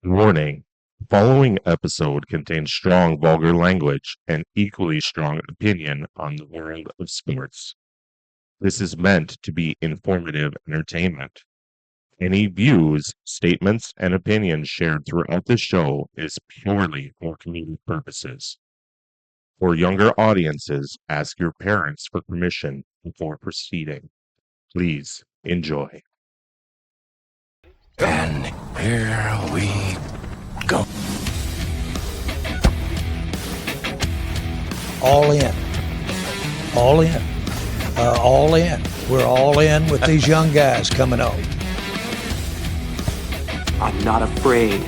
Warning: the following episode contains strong vulgar language and equally strong opinion on the world of sports. This is meant to be informative entertainment. Any views, statements, and opinions shared throughout the show is purely for comedic purposes. For younger audiences, ask your parents for permission before proceeding. Please enjoy. And here we go. All in. All in. All in. We're all in with these young guys coming up. I'm not afraid.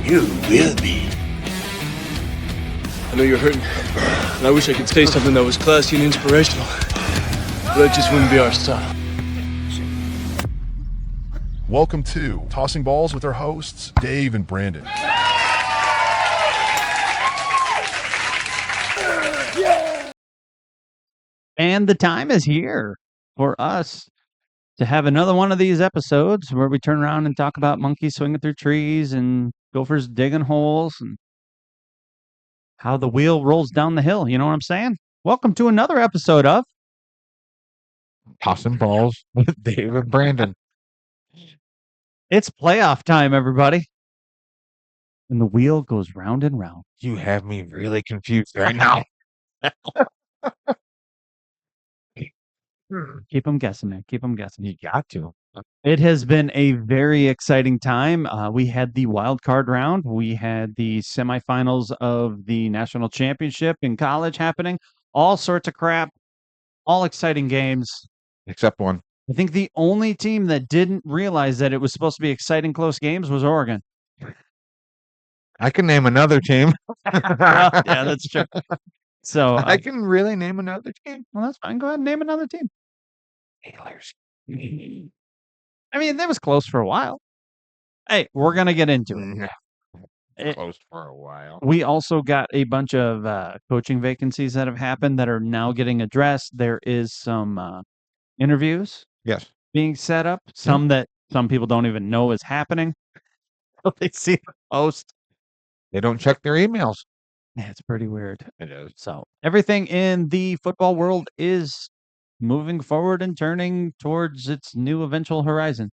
You will be. I know you're hurting, and I wish I could say something that was classy and inspirational, but that just wouldn't be our style. Welcome to Tossing Balls with our hosts, Dave and Brandon. And the time is here for us to have another one of these episodes where we turn around and talk about monkeys swinging through trees and gophers digging holes and how the wheel rolls down the hill. You know what I'm saying? Welcome to another episode of Tossing Balls with Dave and Brandon. It's playoff time, everybody. And the wheel goes round and round. You have me really confused right now. Keep them guessing, man. Keep them guessing. You got to. It has been a very exciting time. We had the wild card round. We had the semifinals of the national championship in college happening. All sorts of crap. All exciting games. Except one. I think the only team that didn't realize that it was supposed to be exciting, close games was Oregon. I can name another team. Well, yeah, that's true. So I can really name another team. well, that's fine. Go ahead and name another team. Steelers. I mean, that was close for a while. Hey, we're going to get into it. It- Closed for a while. We also got a bunch of coaching vacancies that have happened that are now getting addressed. There is some interviews Yes. being set up, some that some people don't even know is happening. They see the post. They don't check their emails. Yeah, it's pretty weird. It is. So everything in the football world is moving forward and turning towards its new eventual horizon.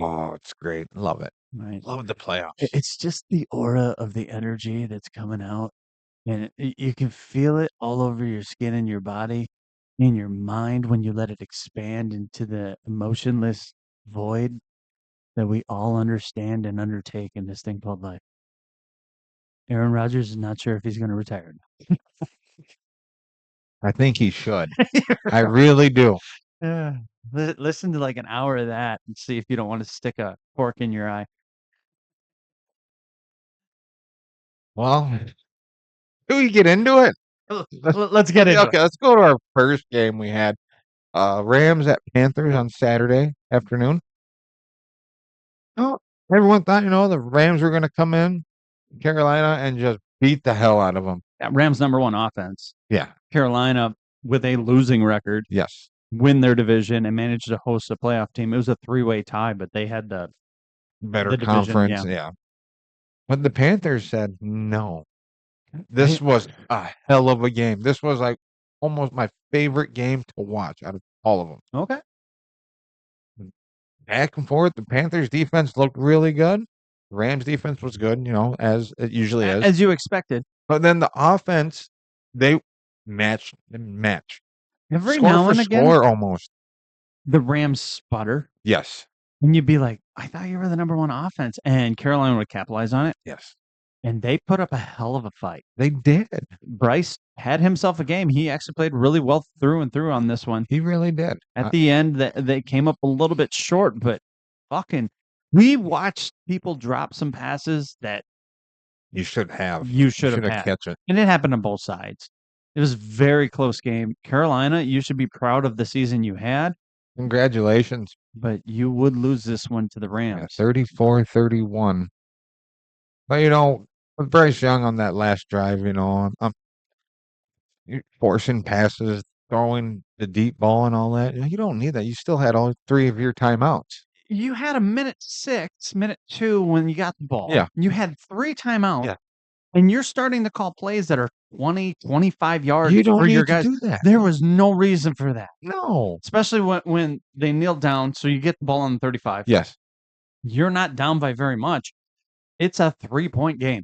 Oh, it's great. Love it. Right. Love the playoffs. It's just the aura of the energy that's coming out, and you can feel it all over your skin and your body, in your mind when you let it expand into the emotionless void that we all understand and undertake in this thing called life. Aaron Rodgers is not sure if he's going to retire now. I think he should. I really do. Yeah. Listen to like an hour of that and see if you don't want to stick a fork in your eye. Well, do we get into it? Let's get into Okay, let's go to our first game we had. Rams at Panthers on Saturday afternoon. Oh, everyone thought, the Rams were going to come in Carolina and just beat the hell out of them. it. Rams number one offense. Yeah. Carolina with a losing record Yes. win their division and manage to host a playoff team. It was a three-way tie, but they had the Better the division, conference. Yeah. But the Panthers said no. This was a hell of a game. This was like almost my favorite game to watch out of all of them. okay. Back and forth. The Panthers defense looked really good. Rams defense was good, as it usually is. As you expected. But then the offense, they match. Every Score now for and again, score almost. the Rams sputter, Yes. and you'd be like, I thought you were the number one offense. And Carolina would capitalize on it, Yes. and they put up a hell of a fight. They did. Bryce had himself a game. He actually played really well through and through on this one. He really did. At the end, they came up a little bit short, but we watched people drop some passes that You should have. you should have have had. catch it. And it happened on both sides. It was a very close game. Carolina, you should be proud of the season you had, Congratulations. but you would lose this one to the Yeah, Rams. 34-31. But with Bryce Young on that last drive, you're forcing passes, throwing the deep ball and all that. You don't need that. You still had all three of your timeouts. you had a minute 6, minute 2 when you got the ball. Yeah. You had 3 timeouts. Yeah. And you're starting to call plays that are 20, 25 yards You don't for your need to guys. do that. There was no reason for that, No. especially when they kneeled down, so you get the ball on the 35. Yes. You're not down by very much. It's a 3-point game.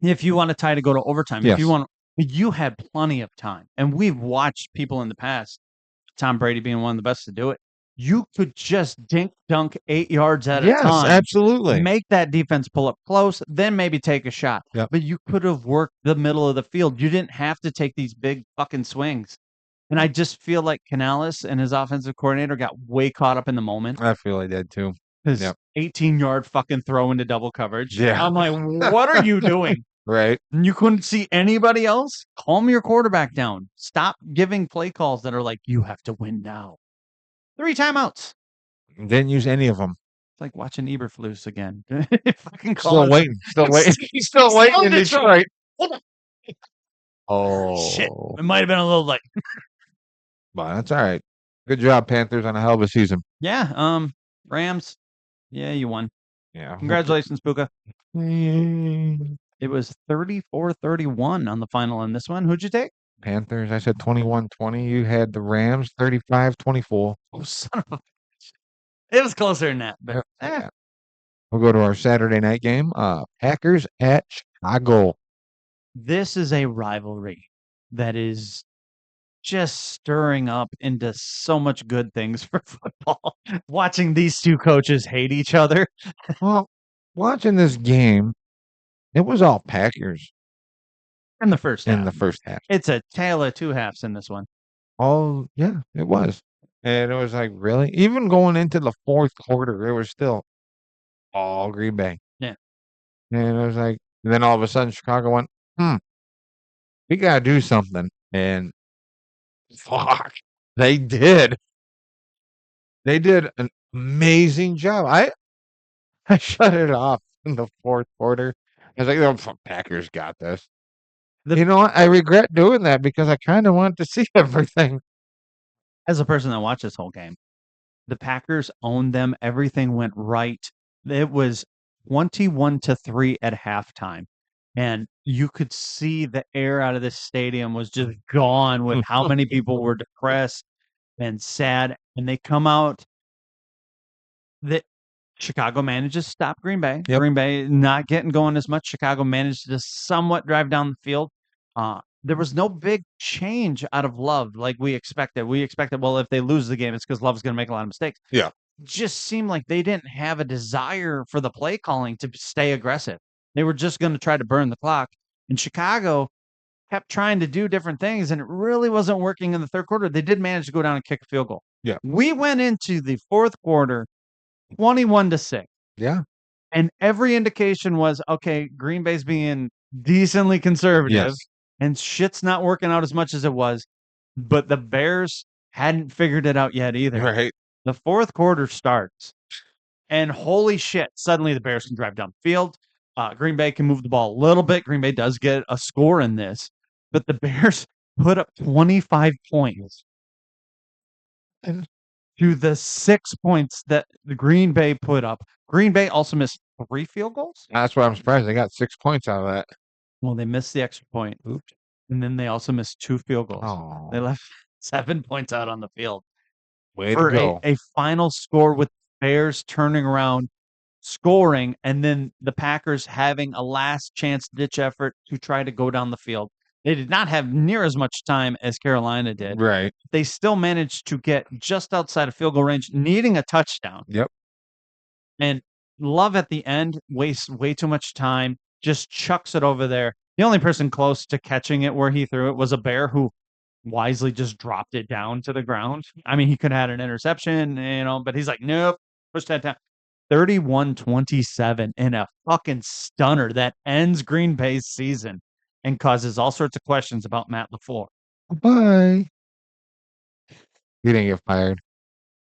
If you want to tie to go to overtime, if you Yes. want, you had plenty of time. And we've watched people in the past, Tom Brady being one of the best to do it. You could just dink dunk 8 yards at a Yes, time. absolutely. Make that defense pull up close, then maybe take a shot. Yep. But you could have worked the middle of the field. You didn't have to take these big fucking swings. And I just feel like Canales and his offensive coordinator got way caught up in the moment. I feel I did too. His Yep. 18-yard fucking throw into double coverage. Yeah. I'm like, what are you doing? Right. And you couldn't see anybody else? Calm your quarterback down. Stop giving play calls that are like, you have to win now. 3 timeouts. Didn't use any of them. It's like watching Eberflus again. Fucking Still waiting. Still waiting. He's still waiting in Detroit. Hold on. Oh. Shit. It might have been a little late. But that's all right. Good job, Panthers, on a hell of a season. Yeah. Rams. Yeah, you won. Yeah. Congratulations, Puka. Panthers. It was 34-31 on the final in this one. Who'd you take? I said 21-20. You had the Rams 35-24. Oh, son of a bitch. It was closer than that, but Yeah. We'll go to our Saturday night game. Packers at Chicago. this is a rivalry that is just stirring up into so much good things for football. Watching these two coaches hate each other. Well, watching this game, it was all Packers In the first half. in the first half. It's a tale of two halves in this one. Oh, yeah, it was. And it was like, really? Even going into the fourth quarter, it was still all Green Bay. Yeah. And it was like, and then all of a sudden, Chicago went, we got to do something. And fuck, they did. They did an amazing job. I shut it off in the fourth quarter. I was like, oh, Packers got this. You know what? I regret doing that because I kind of want to see everything. As a person that watched this whole game, the Packers owned them. Everything went right. It was 21-3 at halftime. And you could see the air out of this stadium was just gone with how many people were depressed and sad. And they come out. That Chicago manages to stop Green Bay. Yep. Green Bay not getting going as much. Chicago managed to somewhat drive down the field. There was no big change out of Love like we expected. We expected, well, if they lose the game, it's because Love's going to make a lot of mistakes. Yeah. Just seemed like they didn't have a desire for the play calling to stay aggressive. They were just going to try to burn the clock. And Chicago kept trying to do different things, and it really wasn't working in the third quarter. They did manage to go down and kick a field goal. Yeah. We went into the fourth quarter 21-6. Yeah. And every indication was, okay, Green Bay's being decently conservative. Yes. And shit's not working out as much as it was. But the Bears hadn't figured it out yet either. Right. The fourth quarter starts. And holy shit, suddenly the Bears can drive down the field. Green Bay can move the ball a little bit. Green Bay does get a score in this. But the Bears put up 25 points. And To the 6 points that the Green Bay put up. Green Bay also missed 3 field goals. that's why I'm surprised they got 6 points out of that. Well, they missed the extra point. Oops. And then they also missed 2 field goals. Oh, They left 7 points out on the field. way to For go. a final score with Bears turning around, scoring, and then the Packers having a last chance ditch effort to try to go down the field. They did not have near as much time as Carolina did. Right. They still managed to get just outside of field goal range, needing a touchdown. Yep. And Love at the end wastes way too much time, just chucks it over there. The only person close to catching it where he threw it was a Bear who wisely just dropped it down to the ground. I mean, he could have had an interception, but he's like, nope, push that down. 31-27 in a fucking stunner that ends Green Bay's season and causes all sorts of questions about Matt LaFleur. Bye. He didn't get fired.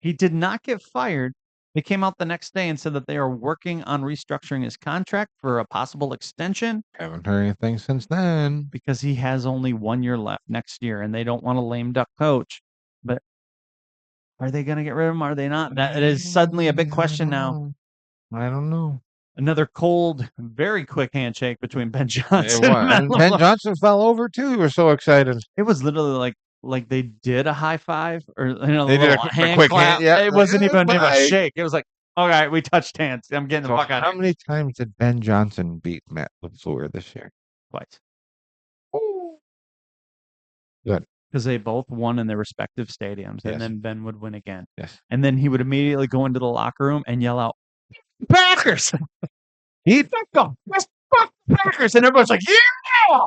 He did not get fired. They came out the next day and said that they are working on restructuring his contract for a possible extension Haven't heard anything since then. because he has only 1 year left next year and they don't want a lame duck coach. But Are they going to get rid of him? Are they not? That is suddenly a big question now. I don't know. Another cold, very quick handshake between Ben Johnson It and was. Matt Ben LaFleur. Johnson fell over too. He was so excited. It was literally like they did a high five or They a did little a hand quick clap. hand. Yeah, It wasn't even a bye. shake. It was like, all right, we touched hands. I'm getting the So fuck out how of here. many times did Ben Johnson beat Matt LaFleur this year? Twice. Good. Because they both won in their respective stadiums, and Yes. then Ben would win again. Yes. And then he would immediately go into the locker room and yell out, Packers! He Fuck Packers! And everyone's like, yeah!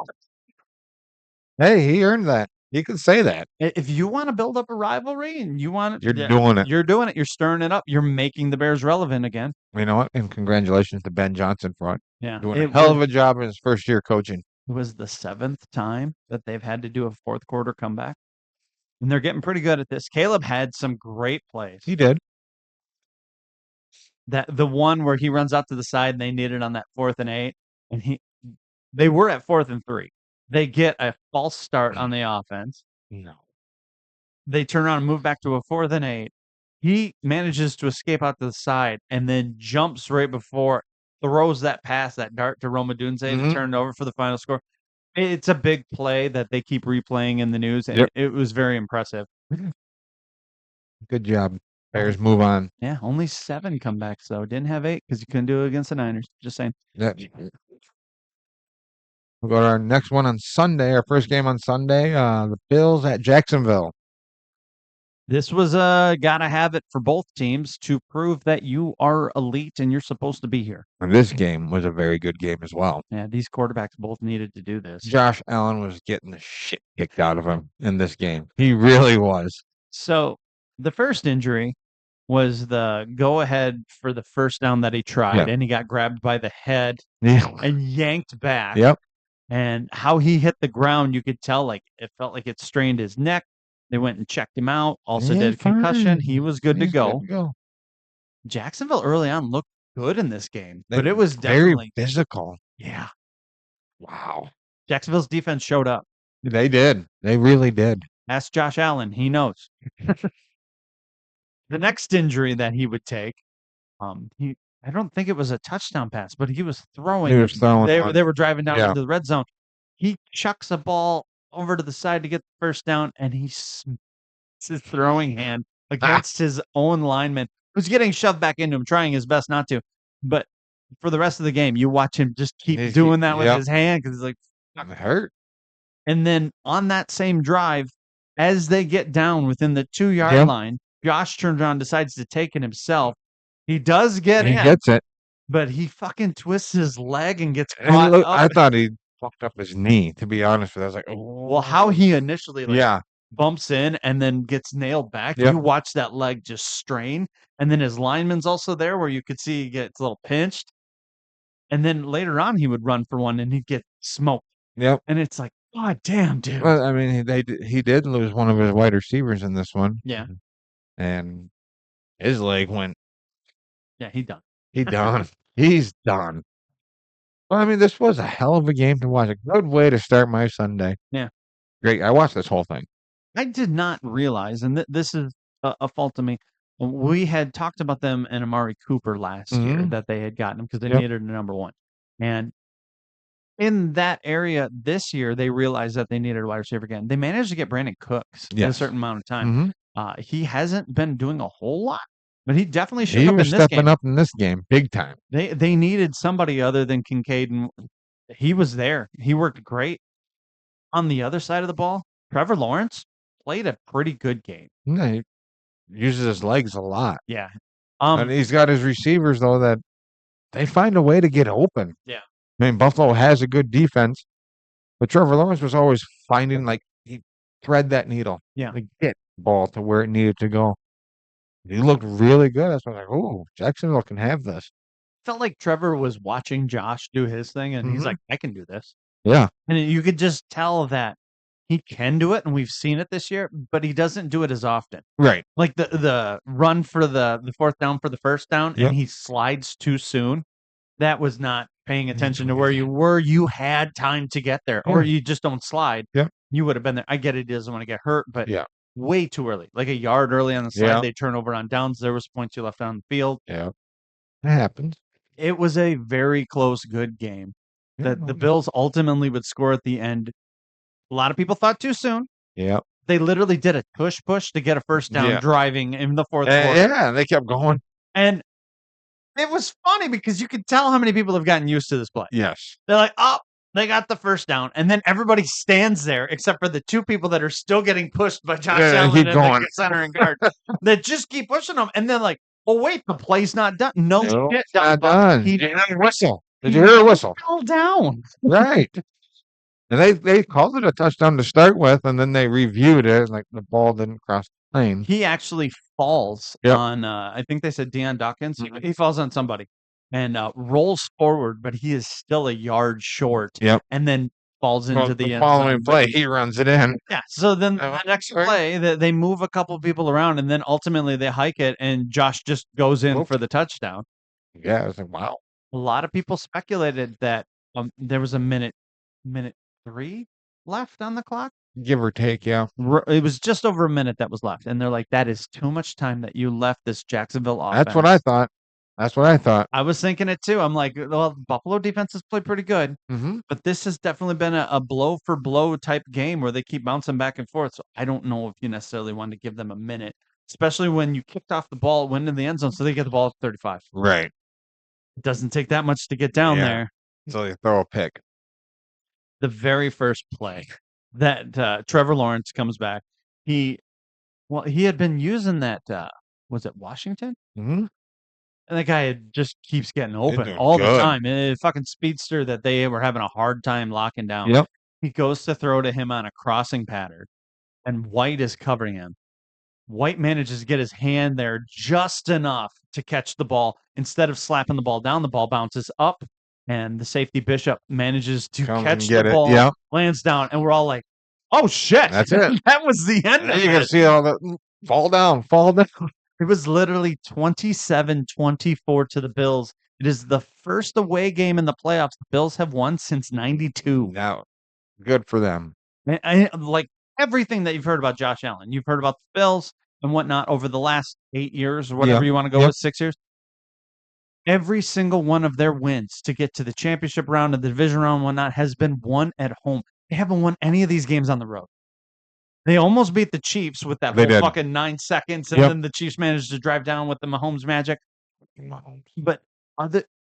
Hey, he earned that. He could say that. If you want to build up a rivalry and you want You're doing it. You're doing it. You're stirring it up. You're making the Bears relevant again. You know what? And congratulations to Ben Johnson for it. Yeah. Doing a hell of a job in his first year coaching. It was the 7th time that they've had to do a fourth quarter comeback. And they're getting pretty good at this. Caleb had some great plays. He did. That the one where he runs out to the side and they need it on that 4th and 8. And they were at 4th and 3. They get a false start on the offense. No. They turn around and move back to a 4th and 8. He manages to escape out to the side and then jumps right before, throws that pass, that dart to Roma Dunze to turn it over for the final score. It's a big play that they keep replaying in the news, and it was very impressive. Good job. Bears move on. Yeah, only 7 comebacks, though. Didn't have 8 because you couldn't do it against the Niners. Just saying. We'll go to our next one on Sunday, our first game on Sunday, the Bills at Jacksonville. This was gotta have it for both teams to prove that you are elite and you're supposed to be here. And this game was a very good game as well. Yeah, these quarterbacks both needed to do this. Josh Allen was getting the shit kicked out of him in this game. He really was. So the first injury was the go-ahead for the first down that he tried, and he got grabbed by the head and yanked back. Yep. And how he hit the ground, you could tell, like, it felt like it strained his neck. They went and checked him out. Also did a concussion. He was good to go. Jacksonville early on looked good in this game, but it was definitely very physical. Yeah. Wow. Jacksonville's defense showed up. They did. They really did. Ask Josh Allen. He knows. The next injury that he would take, I don't think it was a touchdown pass, but he was throwing. He was throwing. They were driving down into the red zone. He chucks a ball over to the side to get the first down, and he smacks his throwing hand against his own lineman, who's getting shoved back into him, trying his best not to. But for the rest of the game, you watch him just keep doing that with his hand because he's like, I'm hurt. And then on that same drive, as they get down within the 2-yard line, Josh turns around, decides to take it himself. He does get in. He gets it. But he fucking twists his leg and gets caught up. I thought he fucked up his knee, to be honest with you. I was like, oh. Well, how he initially bumps in and then gets nailed back. You watch that leg just strain. And then his lineman's also there where you could see he gets a little pinched. And then later on, he would run for one and he'd get smoked. Yep. And it's like, God damn, dude. Well, I mean, he did lose one of his wide receivers in this one. Yeah. And his leg went. Yeah, he done. He done. He's done. Well, I mean, this was a hell of a game to watch. A good way to start my Sunday. Yeah. Great. I watched this whole thing. I did not realize, and this is a fault of me. We had talked about them and Amari Cooper last year that they had gotten him because they needed a number one. And in that area this year, they realized that they needed a wide receiver again. They managed to get Brandon Cooks in a certain amount of time. He hasn't been doing a whole lot, but he definitely showed up in this game. He was stepping up in this game big time. They needed somebody other than Kincaid, and he was there. He worked great. On the other side of the ball, Trevor Lawrence played a pretty good game. No, he uses his legs a lot. Yeah. And he's got his receivers, though, that they find a way to get open. Yeah. I mean, Buffalo has a good defense, but Trevor Lawrence was always finding, like, he thread that needle. Yeah. To get the ball to where it needed to go. He looked really good. That's why I was like, oh, Jacksonville can have this. Felt like Trevor was watching Josh do his thing, and he's like, I can do this. Yeah. And you could just tell that he can do it, and we've seen it this year, but he doesn't do it as often. Right. Like the run for the fourth down for the first down, and he slides too soon. That was not paying attention to where you were. You had time to get there, or you just don't slide. Yeah. You would have been there. I get it. He doesn't want to get hurt, but way too early, like a yard early on the slide. Yeah. They turn over on downs. There was 0.2 left on the field. Yeah. It happens. It was a very close, good game that the Bills ultimately would score at the end. A lot of people thought too soon. Yeah. They literally did a push to get a first down Yeah. driving in the fourth quarter. Yeah, they kept going. And it was funny because you could tell how many people have gotten used to this play. Yes. They're like, oh, they got the first down. And then everybody stands there except for the two people that are still getting pushed by Josh Yeah, Allen keep and going. the center and guard that just keep pushing them. And then like, oh, wait, the play's not done. No, No, shit, not Buck. done. He Did you hear a whistle? Did you hear a whistle? fell down. Right. And they called it a touchdown to start with, and then they reviewed it, like the ball didn't cross the plane. He actually falls Yep. on, I think they said Deion Dawkins. Mhm. He falls on somebody and rolls forward, but he is still a yard short. Yep. And then falls Well, into the the end following zone. play, he runs it in. Yeah. So then Oh, the next sorry. play, they move a couple people around, and then ultimately they hike it, and Josh just goes in Whoops. for the touchdown. Yeah, I was like, wow. A lot of people speculated that there was a minute 3 left on the clock. Give or take, yeah. It was just over a minute that was left, and they're like, "That is too much time that you left this Jacksonville offense." That's what I thought. That's what I thought. I was thinking it too. I'm like, well, Buffalo defense has played pretty good, Mm-hmm. but this has definitely been a blow for blow type game where they keep bouncing back and forth. So I don't know if you necessarily want to give them a minute, especially when you kicked off the ball, went in the end zone, so they get the ball at 35. Right. It doesn't take that much to get down Yeah. there. So they throw a pick. The very first play that Trevor Lawrence comes back, he had been using that. Was it Washington? Mm-hmm. And that guy just keeps getting open doing all the good. time. Fucking speedster that they were having a hard time locking down. Yep. He goes to throw to him on a crossing pattern, and White is covering him. White manages to get his hand there just enough to catch the ball. Instead of slapping the ball down, the ball bounces up, and the safety Bishop manages to Comes and catch get the it. ball, Yeah. lands down, and we're all like, oh shit. That's it. That was the end And of you can it. see all the fall down. It was literally 27-24 to the Bills. It is the first away game in the playoffs the Bills have won since 92. Now, good for them. Like everything that you've heard about Josh Allen, you've heard about the Bills and whatnot over the last 8 years or whatever Yep. you want to go Yep. with, 6 years. Every single one of their wins to get to the championship round and the division round and whatnot has been won at home. They haven't won any of these games on the road. They almost beat the Chiefs with that They whole did. fucking 9 seconds, and Yep. then the Chiefs managed to drive down with the Mahomes magic. But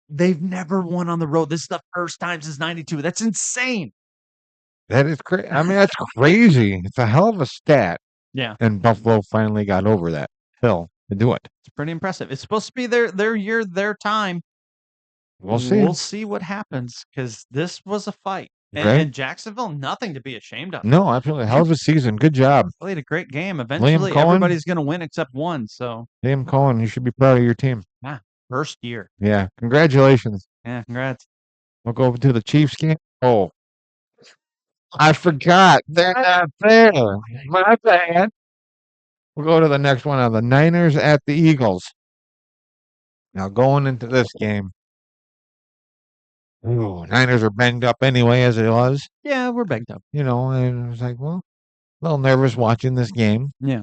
they've never won on the road. This is the first time since 92. That's insane. That is crazy. I mean, that's crazy. It's a hell of a stat. Yeah. And Buffalo finally got over that hill to do it. It's pretty impressive. It's supposed to be their year, their time. We'll see. We'll see what happens because this was a fight. Right. And Jacksonville, nothing to be ashamed of. No, absolutely. Hell of a season. Good job. Played a great game. Eventually, Cohen? everybody's going to win except one. So, Liam Cohen, you should be proud of your team. first year. Yeah. Congratulations. Yeah, congrats. We'll go over to the Chiefs game. Oh, I forgot. They're not there. My bad. We'll go to the next one. The Niners at the Eagles. Now, going into this game, Niners are banged up anyway, as it was. Yeah, we're banged up. And I was like, well, a little nervous watching this game. Yeah.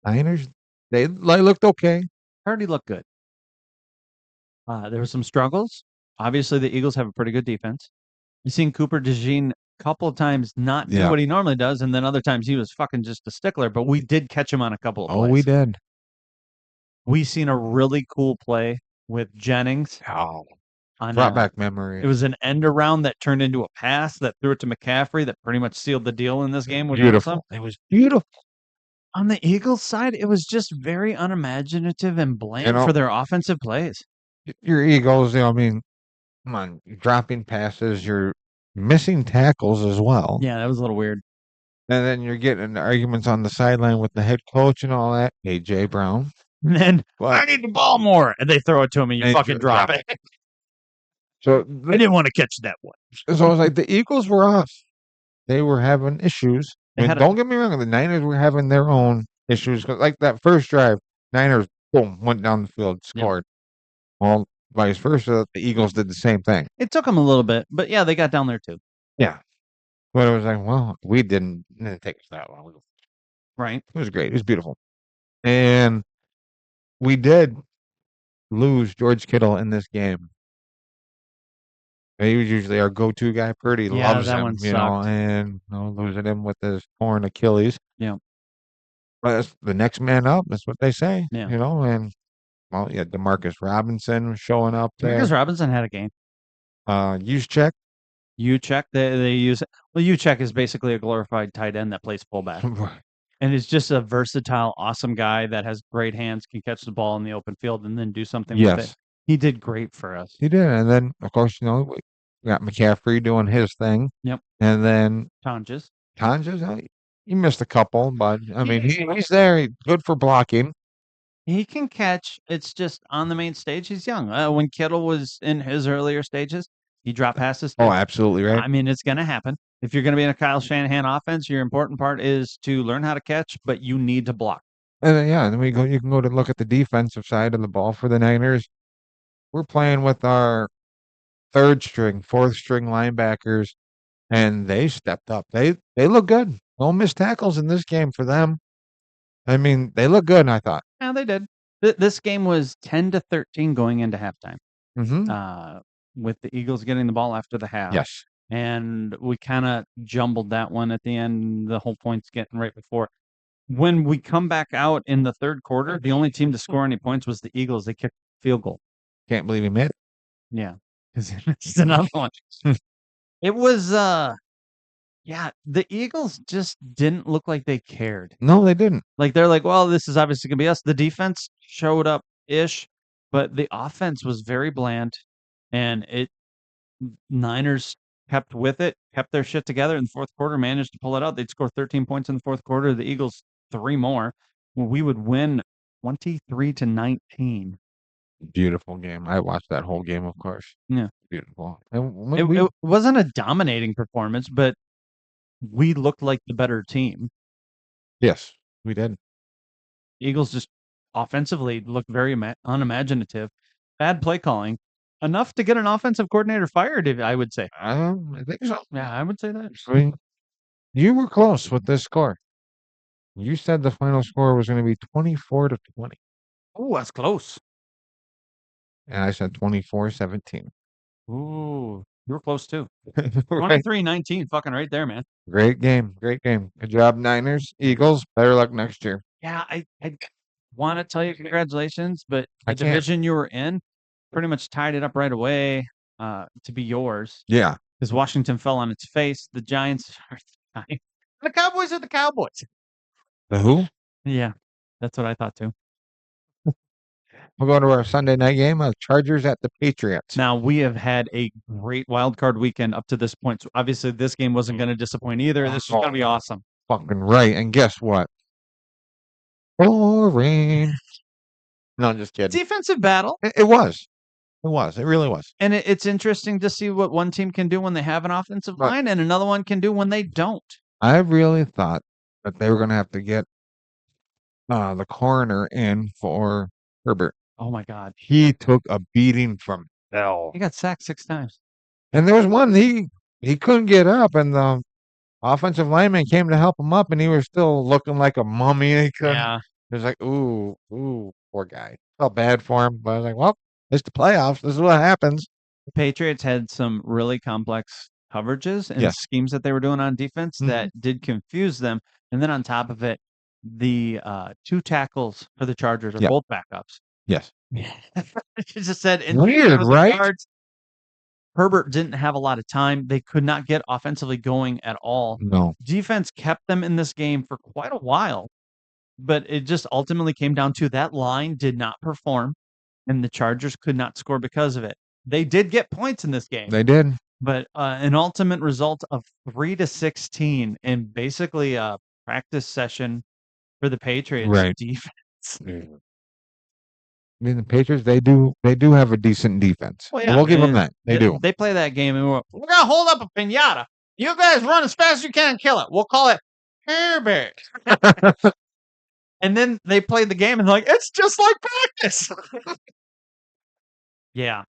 Niners, they looked okay. Heard he looked good. There were some struggles. Obviously, the Eagles have a pretty good defense. You've seen Cooper DeJean a couple of times not do Yeah. what he normally does, and then other times he was fucking just a stickler, but we did catch him on a couple of plays. Oh, we did. We seen a really cool play with Jennings. Oh, On brought back memories. It was an end around that turned into a pass that threw it to McCaffrey that pretty much sealed the deal in this game. beautiful. It was beautiful. On the Eagles side, it was just very unimaginative and bland You know- for their offensive plays. Your Eagles, I mean, come on, you're dropping passes, you're missing tackles as well. Yeah, that was a little weird. And then you're getting into arguments on the sideline with the head coach and all that. AJ Brown. And then What? I need the ball more, and they throw it to him, and you And fucking drop drop it. So, I didn't want to catch that one. so I was like, the Eagles were off. They were having issues. They I mean, had a- don't get me wrong, the Niners were having their own issues. 'Cause like that first drive, Niners, boom, went down the field, Yeah. scored. Well, vice versa, the Eagles did the same thing. It took them a little bit, but yeah, they got down there too. Yeah. But it was like, well, it didn't take us that long. Right. It was great. It was beautiful. And we did lose George Kittle in this game. He was usually our go-to guy. Purdy Yeah, loves that him, one and losing him with his torn Achilles. Yeah. But that's the next man up. That's what they say, Yeah. and well, yeah, Demarcus Robinson was showing up there. Marcus Robinson had a game. Use check. Juszczyk, they use it. Well, Juszczyk is basically a glorified tight end that plays fullback. And is just a versatile, awesome guy that has great hands, can catch the ball in the open field and then do something with it. Yes, He did great for us. he did. And then, of course, we got McCaffrey doing his thing. Yep. And then Tonjes. He missed a couple, but I mean, he's there. He's good for blocking. He can catch. It's just on the main stage, he's young. When Kittle was in his earlier stages, he dropped passes. Oh, absolutely right. I mean, it's going to happen. If you're going to be in a Kyle Shanahan offense, your important part is to learn how to catch, but you need to block. And then, then you can go to look at the defensive side of the ball for the Niners. We're playing with our third string, fourth string linebackers, and they stepped up. They look good. No missed tackles in this game for them. I mean, they look good, I thought. Yeah, they did. This game was 10-13 going into halftime. Mm-hmm. With the Eagles getting the ball after the half. Yes. And we kind of jumbled that one at the end. The whole point's getting right before. When we come back out in the third quarter, the only team to score any points was the Eagles. They kicked a field goal. Can't believe he made it. Yeah. Because it's another one. It was, the Eagles just didn't look like they cared. No, they didn't. Like, they're like, well, this is obviously going to be us. The defense showed up-ish, but the offense was very bland. And Niners kept with it, kept their shit together in the fourth quarter, managed to pull it out. They'd score 13 points in the fourth quarter. The Eagles 3 more. Well, we would win 23-19. Beautiful game. I watched that whole game, of course. Yeah. Beautiful. And It wasn't a dominating performance, but we looked like the better team. Yes, we did. Eagles just offensively looked very unimaginative. Bad play calling. Enough to get an offensive coordinator fired, I would say. I think so. Yeah, I would say that. I mean, you were close with this score. You said the final score was going to be 24-20. Oh, that's close. And I said 24-17. Ooh, you were close too. Right. 23-19, fucking right there, man. Great game. Great game. Good job, Niners. Eagles, better luck next year. Yeah, I want to tell you congratulations, but the I can't. division you were in pretty much tied it up right away to be yours. Yeah. Because Washington fell on its face. The Giants are the Giants. The Cowboys are the Cowboys. The who? Yeah, that's what I thought too. We'll go to our Sunday night game. Chargers at the Patriots. Now, we have had a great wild card weekend up to this point. So obviously, this game wasn't going to disappoint either. This was going to be awesome. Fucking right. And guess what? Boring. No, I'm just kidding. Defensive battle. It was. It was. It really was. And it's interesting to see what one team can do when they have an offensive line and another one can do when they don't. I really thought that they were going to have to get the coroner in for Herbert. Oh, my God. He took a beating from Bell. He got sacked 6 times. And there was one, he couldn't get up, and the offensive lineman came to help him up, and he was still looking like a mummy. He couldn't. Yeah. It was like, ooh, poor guy. Felt bad for him, but I was like, well, it's the playoffs. This is what happens. The Patriots had some really complex coverages and schemes that they were doing on defense that did confuse them. And then on top of it, the 2 tackles for the Chargers are both backups. Yes. She just said, weird, right? Yards. Herbert didn't have a lot of time. They could not get offensively going at all. No. Defense kept them in this game for quite a while, but it just ultimately came down to that line did not perform, and the Chargers could not score because of it. They did get points in this game. They did. But an ultimate result of 3-16 and basically a practice session for the Patriots defense. I mean, the Patriots, they do have a decent defense. Well, yeah, we'll give them that. They do. They play that game, and we're going to hold up a pinata. You guys run as fast as you can and kill it. We'll call it Herbert. And then they played the game, and they're like, it's just like practice. Yeah.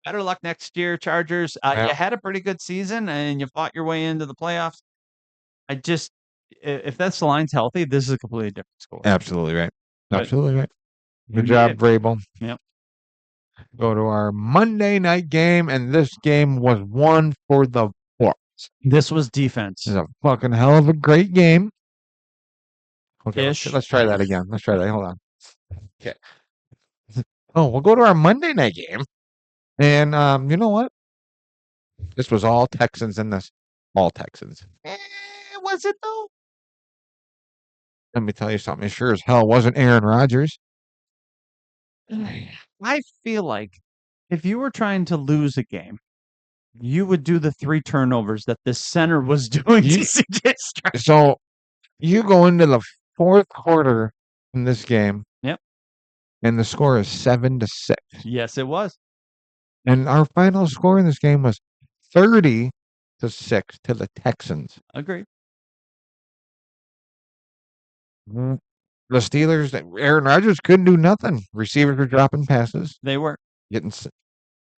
better luck next year, Chargers. Yeah. You had a pretty good season, and you fought your way into the playoffs. If that's the line's healthy, this is a completely different score. Absolutely right. But Absolutely right. you Good need job, it. Vrabel. Yep. Go to our Monday night game, and this game was one for the books. This was defense. This is a fucking hell of a great game. Okay, Ish. let's try that again. Let's try that. Hold on. Okay. Oh, we'll go to our Monday night game, and you know what? This was all Texans in this. All Texans. Was it though? Let me tell you something. It sure as hell wasn't Aaron Rodgers. I feel like if you were trying to lose a game, you would do the 3 turnovers that the center was doing to CJ Stroud. So you go into the fourth quarter in this game. Yep. And the score is 7-6. Yes, it was. And our final score in this game was 30-6 to the Texans. Agreed. The Steelers, Aaron Rodgers couldn't do nothing. Receivers were dropping passes, They were. getting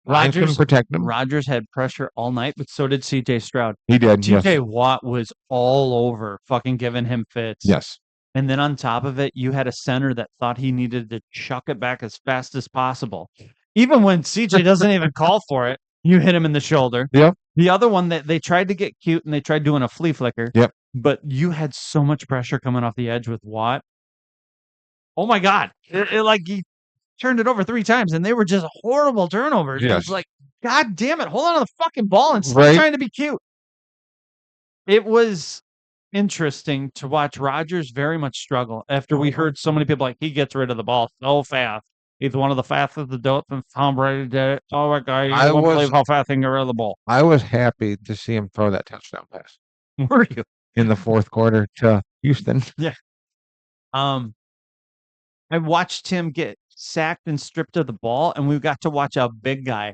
Lions couldn't protect them. Rodgers had pressure all night, but so did CJ Stroud. He did. TJ Yes. Watt was all over, fucking giving him fits. Yes. And then on top of it, you had a center that thought he needed to chuck it back as fast as possible. Even when CJ doesn't even call for it, you hit him in the shoulder. Yep. The other one that they tried to get cute and they tried doing a flea flicker. Yep. But you had so much pressure coming off the edge with Watt. Oh my God. Like he turned it over 3 times and they were just horrible turnovers. Yes. It's like, God damn it. Hold on to the fucking ball and stop Right. trying to be cute. It was interesting to watch Rodgers very much struggle after we heard so many people like he gets rid of the ball so fast. He's one of the fastest adults since Tom Brady did it. Oh my God, you won't believe how fast he can get rid of the ball. I was happy to see him throw that touchdown pass Were you? in the fourth quarter to Houston. I watched him get sacked and stripped of the ball, and we got to watch a big guy. I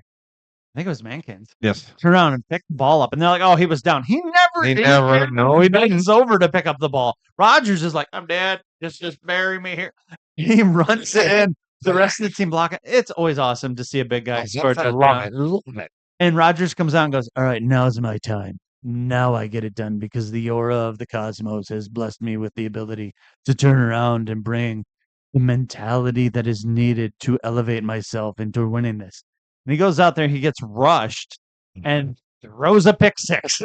think it was Mankins. Yes. Turn around and pick the ball up, and they're like, "Oh, he was down." He never. No, he didn't. Bends over to pick up the ball. Rodgers is like, "I'm dead. Just bury me here." He runs in. The rest of the team blocking. It's always awesome to see a big guy score a I touchdown. love it. And Rodgers comes out and goes, "All right, now's my time. Now I get it done because the aura of the cosmos has blessed me with the ability to turn around and bring the mentality that is needed to elevate myself into winning this." And he goes out there, he gets rushed and throws a pick six.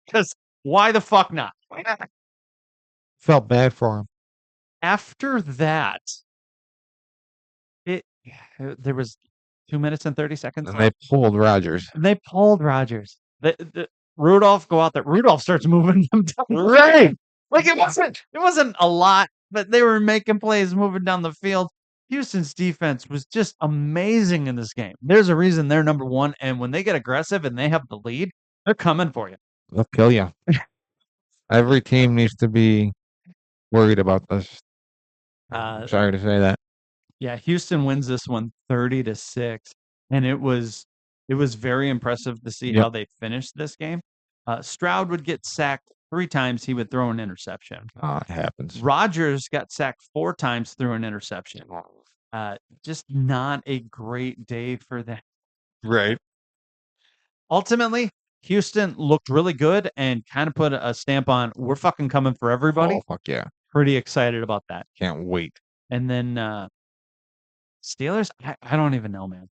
Because why the fuck not? Why not? Felt bad for him. After that, there was 2 minutes and 30 seconds And left. they pulled Rodgers. They pulled Rodgers. Rudolph go out there. Rudolph starts moving them down. Right. Like it wasn't a lot, but they were making plays moving down the field. Houston's defense was just amazing in this game. There's a reason they're number 1, and when they get aggressive and they have the lead, they're coming for you. They'll kill you. Every team needs to be worried about this. Sorry to say that. Yeah, Houston wins this one 30-6, and it was very impressive to see how they finished this game. Stroud would get sacked 3 times. He would throw an interception. Oh, it happens. Rodgers got sacked 4 times through an interception. Just not a great day for them. Right. Ultimately, Houston looked really good and kind of put a stamp on we're fucking coming for everybody. Oh, fuck yeah. Pretty excited about that. Can't wait. And then Steelers, I don't even know, man.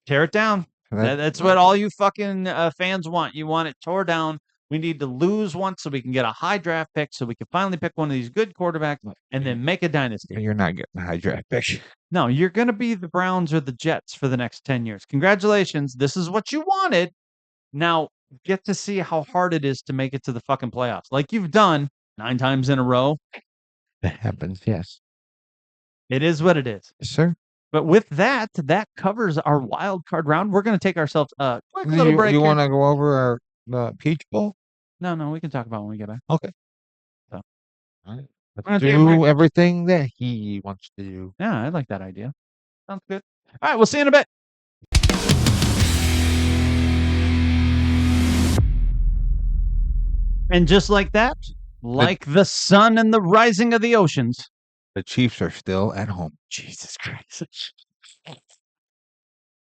Tear it down. That's what all you fucking fans want. You want it tore down. We need to lose once so we can get a high draft pick so we can finally pick one of these good quarterbacks and then make a dynasty. You're not getting a high draft pick. No, you're going to be the Browns or the Jets for the next 10 years. Congratulations. This is what you wanted. Now get to see how hard it is to make it to the fucking playoffs. Like you've done 9 times in a row. That happens, yes. It is what it is. Yes, sir. But with that covers our wild card round. We're going to take ourselves a quick little break. You want to go over the Peach Bowl? No, we can talk about it when we get back. Okay. So. All right. Let's do everything that he wants to do. Yeah, I like that idea. Sounds good. All right, we'll see you in a bit. And just like that, like the sun and the rising of the oceans, the Chiefs are still at home. Jesus Christ.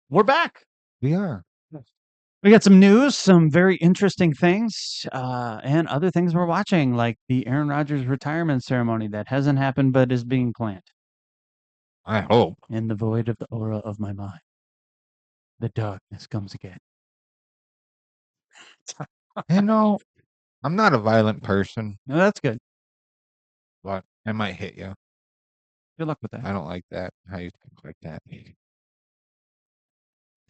We're back. We are. We got some news, some very interesting things, and other things we're watching, like the Aaron Rodgers retirement ceremony that hasn't happened but is being planned. I hope. In the void of the aura of my mind, the darkness comes again. You know, I'm not a violent person, No, that's good. but I might hit you. Good luck with that. I don't like that. How you talk like that?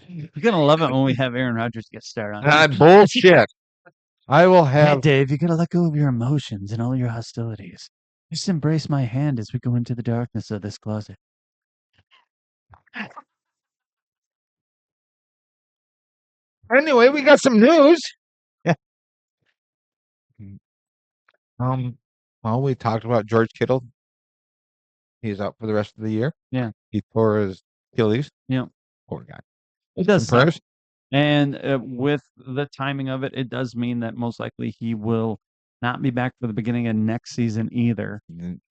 You're gonna love it when we have Aaron Rodgers get started on. Not bullshit. I will Hey, have. Dave, you gotta let go of your emotions and all your hostilities. Just embrace my hand as we go into the darkness of this closet. Anyway, we got some news. Yeah. Well, we talked about George Kittle. He's out for the rest of the year. Yeah. He tore his Achilles. Yeah. Poor guy. It does suck. Prayers. And with the timing of it, it does mean that most likely he will not be back for the beginning of next season either.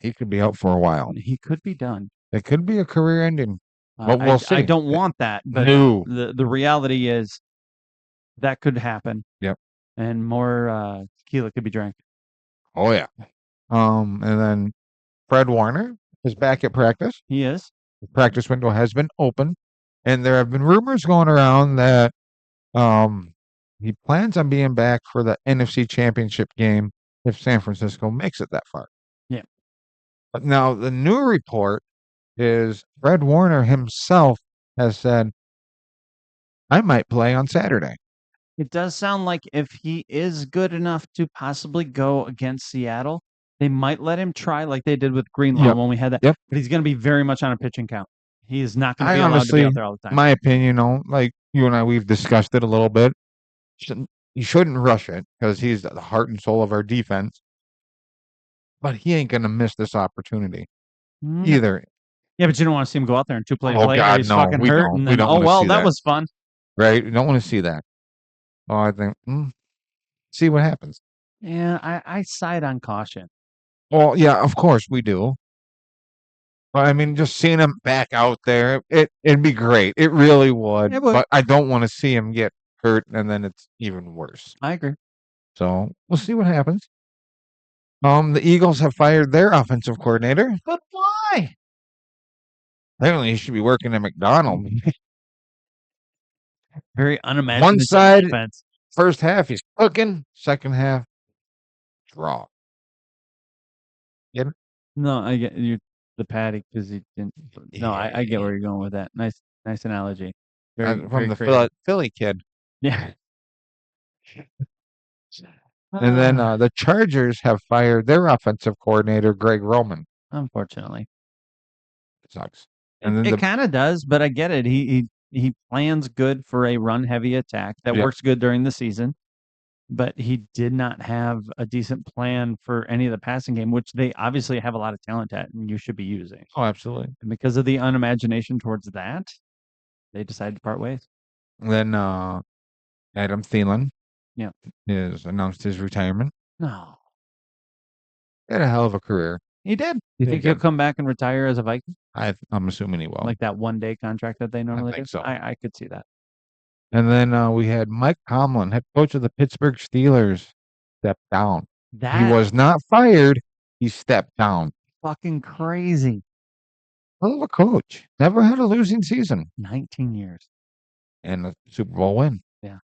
He could be out for a while. He could be done. It could be a career ending. But we'll see. I don't want that, but No. the reality is that could happen. Yep. And more tequila could be drank. Oh yeah. And then Fred Warner is back at practice. He is. The practice window has been open, and there have been rumors going around that he plans on being back for the NFC Championship game if San Francisco makes it that far. Yeah. But now the new report is Fred Warner himself has said, I might play on Saturday. It does sound like if he is good enough to possibly go against Seattle, they might let him try like they did with Greenlaw Yep. when we had that. Yep. But he's going to be very much on a pitching count. He is not going to I be allowed to honestly, be out there all the time. my opinion, like you and I, we've discussed it a little bit. You shouldn't rush it because he's the heart and soul of our defense. But he ain't going to miss this opportunity either. Yeah, but you don't want to see him go out there and two plays Oh, later God, he's no, fucking we hurt. don't. And We then, don't oh, wanna well, see that that. was fun. Right? You don't want to see that. Oh, I think, see what happens. Yeah, I side on caution. Well, yeah, of course we do. But I mean, just seeing him back out there, it'd be great. It really would. It would. But I don't want to see him get hurt and then it's even worse. I agree. So we'll see what happens. The Eagles have fired their offensive coordinator. But why? Apparently, he should be working at McDonald's. Very unimaginative One side, defense. first half, he's cooking. Second half, draw. Get it? No, I get you. The patty because he didn't. No, I get where you're going with that. Nice analogy. Very, From very the creative. Philly kid. Yeah. And then the Chargers have fired their offensive coordinator, Greg Roman. Unfortunately, It sucks. And then it kind of does, but I get it. He plans good for a run heavy attack that Yep. works good during the season, but he did not have a decent plan for any of the passing game, which they obviously have a lot of talent at, and you should be using. Oh, absolutely. And because of the unimagination towards that, they decided to part ways. And then Adam Thielen, Yeah, has announced his retirement. no, He had a hell of a career. he did. He You think he'll did. come back and retire as a Viking, I'm assuming he will. like that 1-day contract that they normally think do? so. I could see that. And then we had Mike Tomlin, head coach of the Pittsburgh Steelers, step down. That He was not fired. He stepped down. fucking crazy. Hell of a coach. Never had a losing season 19 years. and a Super Bowl win. Yeah.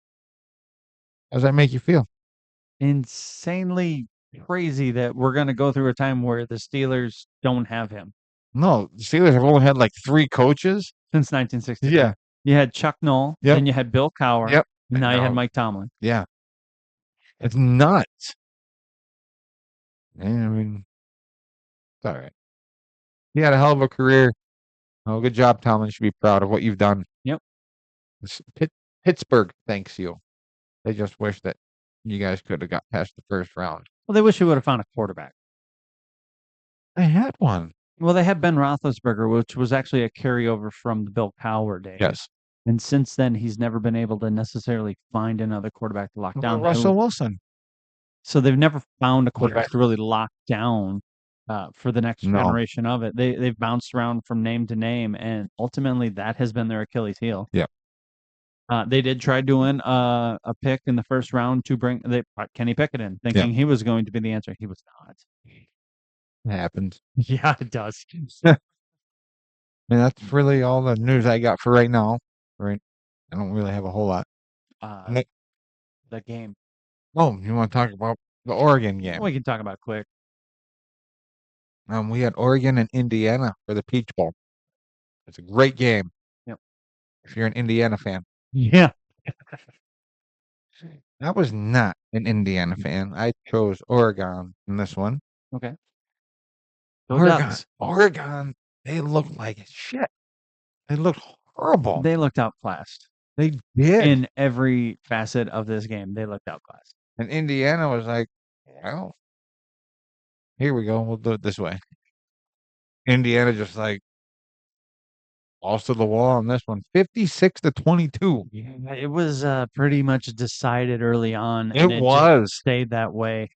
How does that make you feel? Insanely crazy that we're going to go through a time where the Steelers don't have him No, the Steelers have only had like 3 coaches. since 1960. Yeah. You had Chuck Noll, Yep. then you had Bill Cowher, Yep. and now I you had know. Mike Tomlin. Yeah. It's nuts. And I mean, it's all right. He had a hell of a career. Oh, good job, Tomlin. You should be proud of what you've done. Yep. Pittsburgh thanks you. They just wish that you guys could have got past the first round. Well, they wish we would have found a quarterback. I had one. Well, they had Ben Roethlisberger, which was actually a carryover from the Bill Cowher days. Yes. And since then, he's never been able to necessarily find another quarterback to lock down. Russell Wilson. So they've never found a quarterback to really lock down for the next No. generation of it. They've bounced around from name to name, and ultimately that has been their Achilles heel. They did try doing a pick in the first round to bring Kenny Pickett in, thinking he was going to be the answer. He was not. It happens. Yeah, it does. And that's really all the news I got for right now. Right. I don't really have a whole lot. Ne- The game. Oh, you want to talk about the Oregon game? We can talk about it quick. We had Oregon and Indiana for the Peach Bowl. It's a great game. Yep. If you're an Indiana fan. Yeah. I was not an Indiana fan. I chose Oregon in this one. Okay. Oregon, they looked like shit. They looked horrible. They looked outclassed. They did. In every facet of this game, they looked outclassed. And Indiana was like, well, here we go. We'll do it this way. Indiana just like balls to the wall on this one. 56-22. Yeah, it was pretty much decided early on. It and it was. just stayed that way.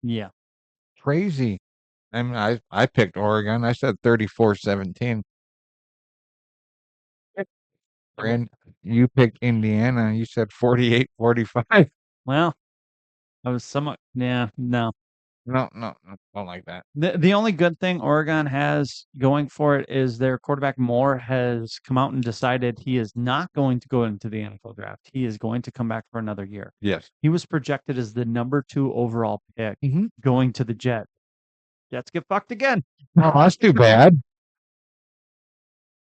Yeah. Crazy. I mean, I picked Oregon. I said 34-17. And you picked Indiana. You said 48-45. Well, I was somewhat. Yeah. No. No, don't like that. The only good thing Oregon has going for it is their quarterback Moore has come out and decided he is not going to go into the NFL draft. He is going to come back for another year. Yes. He was projected as the number 2 overall pick Mhm. going to the Jets. Jets get fucked again. Oh, that's too bad.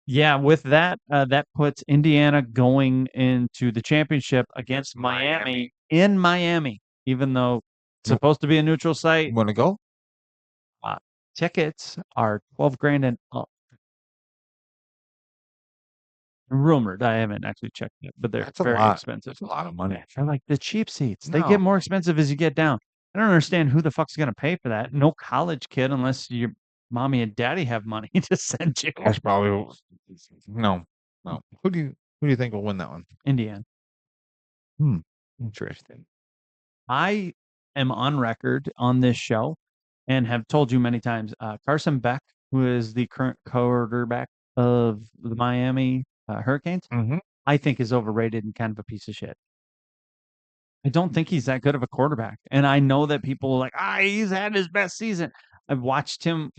Yeah, with that, that puts Indiana going into the championship against Miami in Miami, even though it's Nope. supposed to be a neutral site. You want to go? Tickets are 12 grand and up. Rumored. I haven't actually checked it, but they're That's a very lot. expensive. That's a lot of money. They're like the cheap seats. They No. get more expensive as you get down. I don't understand who the fuck's going to pay for that. No college kid, unless your mommy and daddy have money to send you. That's probably no. Who do you think will win that one? Indiana. Interesting. I am on record on this show and have told you many times, Carson Beck, who is the current quarterback of the Miami Hurricanes, Mm-hmm. I think is overrated and kind of a piece of shit. I don't think he's that good of a quarterback. And I know that people are like, he's had his best season. I've watched him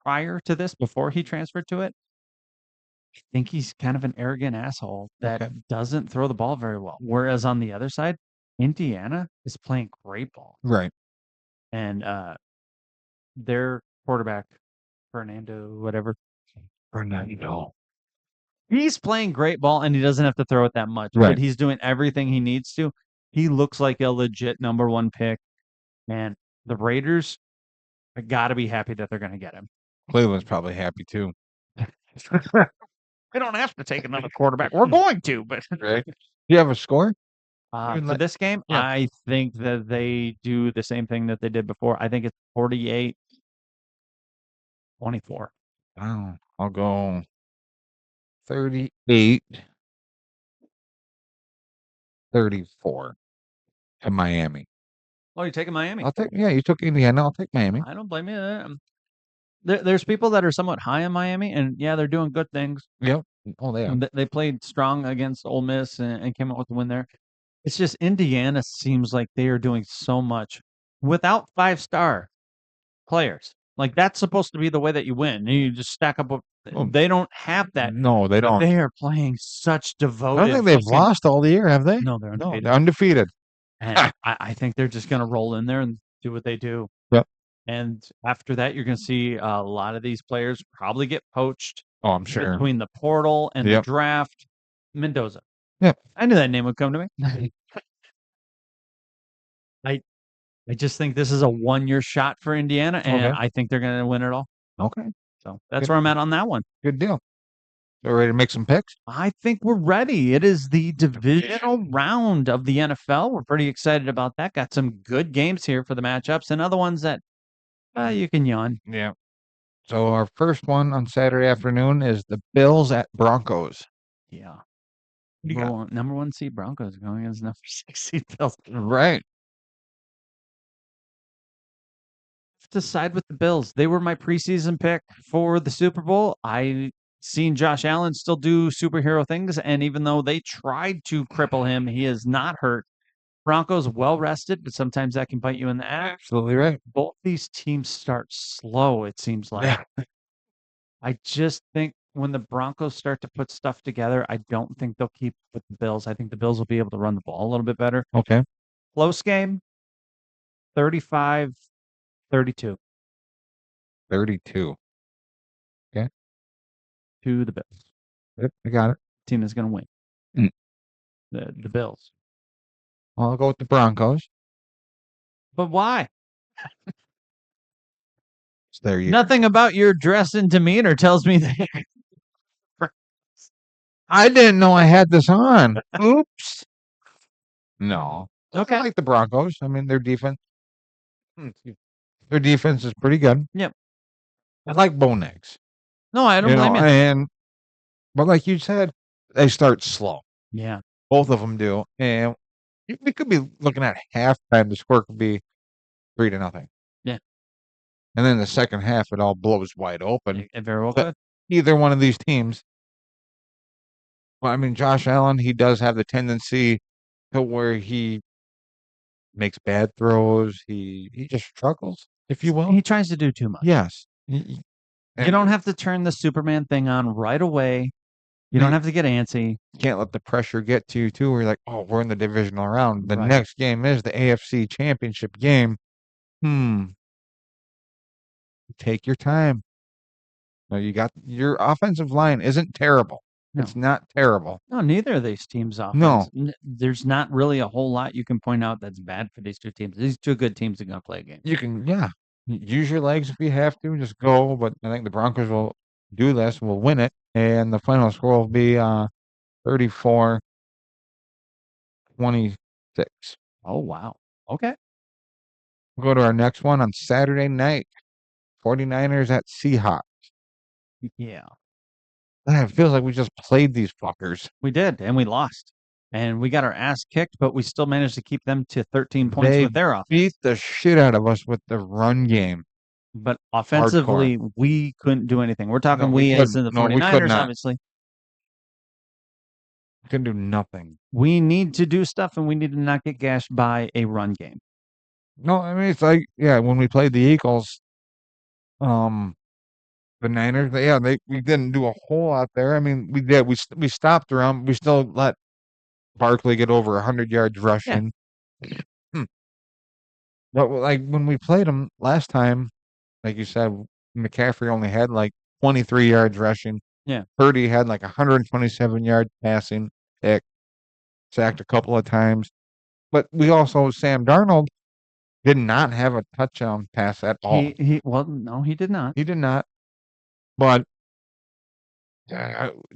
prior to this, before he transferred to it. I think he's kind of an arrogant asshole that doesn't throw the ball very well. Whereas on the other side, Indiana is playing great ball. Right. And their quarterback, Fernando, whatever. Fernando. He's playing great ball and he doesn't have to throw it that much. Right. But he's doing everything he needs to. He looks like a legit number 1 pick. And the Raiders are got to be happy that they're going to get him. Cleveland's probably happy too. We don't have to take another quarterback. We're going to, but Right. Do you have a score? for this game, Yeah. I think that they do the same thing that they did before. I think it's 48-24. Wow. I'll go 38-34 to Miami. Oh, you're taking Miami? You took Indiana. I'll take Miami. I don't blame you. There's people that are somewhat high on Miami, and yeah, they're doing good things. Yep. Oh, they are. They played strong against Ole Miss and came out with the win there. It's just Indiana seems like they are doing so much without 5-star players. Like that's supposed to be the way that you win. You just stack up. They don't have that. No, they don't. They are playing such devoted. I don't think they've lost all the year, have they? No, they're undefeated. They're undefeated. And I think they're just going to roll in there and do what they do. Yep. And after that, you're going to see a lot of these players probably get poached. Oh, I'm sure. Between the portal and the draft. Mendoza. Yep. I knew that name would come to me. I just think this is a 1-year shot for Indiana, and I think they're going to win it all. Okay. So that's where I'm at on that one. Good deal. So ready to make some picks? I think we're ready. It is the divisional round of the NFL. We're pretty excited about that. Got some good games here for the matchups and other ones that you can yawn. Yeah. So our first one on Saturday afternoon is the Bills at Broncos. Yeah. Number 1 seed Broncos going against number 6 seed Bills. Right. To side with the Bills. They were my preseason pick for the Super Bowl. I seen Josh Allen still do superhero things, and even though they tried to cripple him, he is not hurt. Broncos well rested, but sometimes that can bite you in the ass. Absolutely right. Both these teams start slow, it seems like. Yeah. I just think when the Broncos start to put stuff together, I don't think they'll keep with the Bills. I think the Bills will be able to run the ball a little bit better. Okay. Close game, 35-32. 32. To the Bills. Yep, I got it. Team is going to win. Mm. The Bills. I'll go with the Broncos. But why? It's their year. Nothing about your dress and demeanor tells me that. I didn't know I had this on. Oops. No. Okay. I like the Broncos. I mean, their defense. Their defense is pretty good. Yep. I like Bo Nix. No, I don't blame you. But like you said, they start slow. Yeah. Both of them do. And we could be looking at halftime. The score could be 3-0. Yeah. And then the second half, it all blows wide open. It very well But could. either one of these teams. Well, I mean, Josh Allen, he does have the tendency to where he makes bad throws. He just struggles, if you will. He tries to do too much. Yes. You don't have to turn the Superman thing on right away. You don't have to get antsy. You can't let the pressure get to you, too, where you're like, oh, we're in the divisional round. The Right. next game is the AFC Championship game. Take your time. No, you got your offensive line isn't terrible. No. It's not terrible. No, neither of these teams' offense. No. There's not really a whole lot you can point out that's bad for these two teams. These two good teams are going to play a game. You can, yeah, use your legs if you have to, just go. But I think the Broncos will do this, will win it, and the final score will be 34-26. Oh, wow. Okay. We'll go to our next one on Saturday night. 49ers at Seahawks. Yeah. Man, it feels like we just played these fuckers. We did, and we lost. And we got our ass kicked, but we still managed to keep them to 13 points They with their offense. beat the shit out of us with the run game. But offensively, we couldn't do anything. We're talking we as in the 49ers, obviously. We couldn't do nothing. We need to do stuff, and we need to not get gashed by a run game. No, I mean, it's like, yeah, when we played the Eagles, the Niners, we didn't do a whole lot there. I mean, we did. We stopped around. We still let Barkley get over 100 yards rushing. Yeah. But like when we played them last time, like you said, McCaffrey only had like 23 yards rushing. Yeah. Purdy had like 127 yards passing. Sacked a couple of times. But we also, Sam Darnold did not have a touchdown pass at all. No, he did not. He did not. But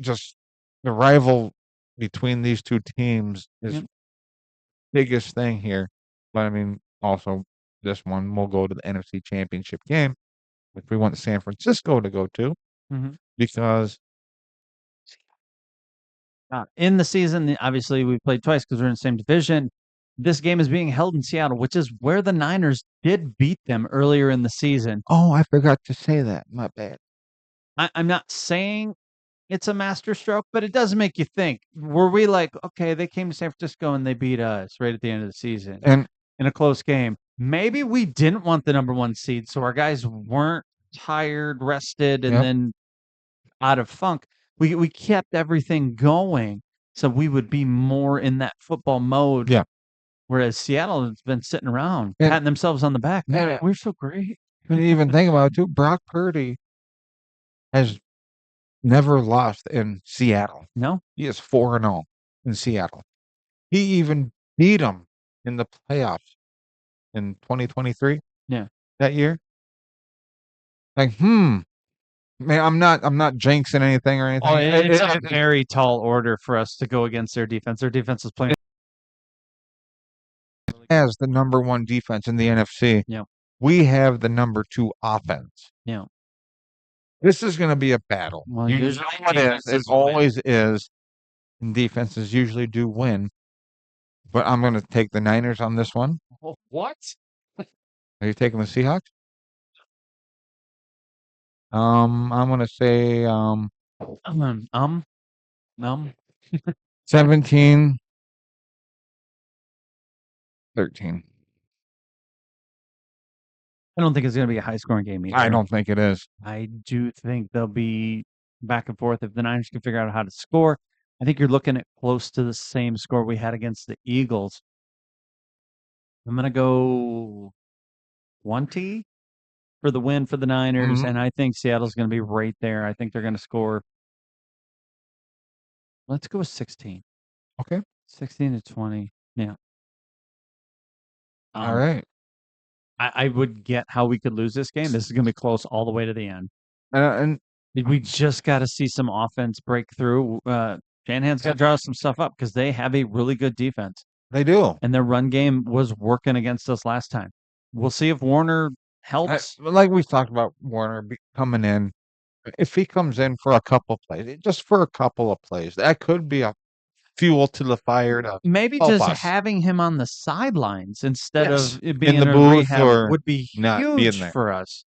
just the rival between these two teams is biggest thing here. But I mean, also this one will go to the NFC Championship game, which we want San Francisco to go to, because in the season, obviously we played twice because we're in the same division. This game is being held in Seattle, which is where the Niners did beat them earlier in the season. Oh, I forgot to say that. My bad. I'm not saying it's a masterstroke, but it does make you think. Were we like, okay, they came to San Francisco and they beat us right at the end of the season and in a close game. Maybe we didn't want the number one seed, so our guys weren't tired, rested, and then out of funk. We kept everything going so we would be more in that football mode. Yeah. Whereas Seattle has been sitting around patting themselves on the back. Man, we're so great. When you even think about it, too, Brock Purdy has never lost in Seattle. No. He is 4-0 in Seattle. He even beat them in the playoffs in 2023. Yeah. That year. Like, man, I'm not jinxing anything or anything. Oh, it's a very tall order for us to go against their defense. Their defense is playing as the number one defense in the NFC. Yeah. We have the number 2 offense. Yeah. This is going to be a battle. Well, usually it is. It always is. And defenses usually do win. But I'm going to take the Niners on this one. What? Are you taking the Seahawks? I'm going to say Um, 17-13. I don't think it's going to be a high scoring game either. I don't think it is. I do think they'll be back and forth if the Niners can figure out how to score. I think you're looking at close to the same score we had against the Eagles. I'm going to go 20 for the win for the Niners, Mhm. and I think Seattle's going to be right there. I think they're going to score. Let's go with 16. Okay. 16 to 20. Yeah. All right. I would get how we could lose this game. This is going to be close all the way to the end. And We just got to see some offense break through. Shanahan's got to draw some stuff up because they have a really good defense, they do. and their run game was working against us last time. We'll see if Warner helps. Like we talked about Warner coming in. If he comes in for a couple plays, just for a couple of plays, that could be a fuel to the fire to Maybe help just us. having him on the sidelines instead Yes, of it being in the in booth rehab or would be not being huge there. for us.